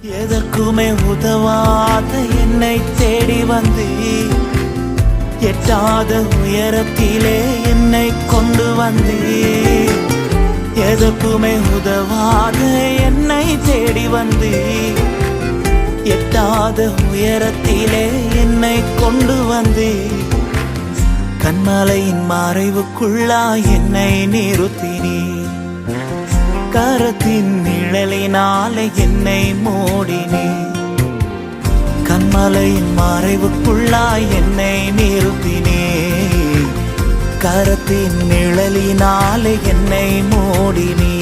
எதற்குமே உதவாத என்னை தேடி வந்து எட்டாத உயரத்திலே என்னை கொண்டு வந்து எதற்குமே உதவாத என்னை தேடி வந்து எட்டாத உயரத்திலே என்னை கொண்டு வந்து கண்மலையின் மறைவுக்குள்ளா என்னை நிறுத்தினீ கரத்தின் நிழலினாலே என்னை மூடினீ கண்மலையின் மறைவுக்குள்ளாய் என்னை நிறுத்தினே கரத்தின் நிழலினாலே என்னை மூடினீ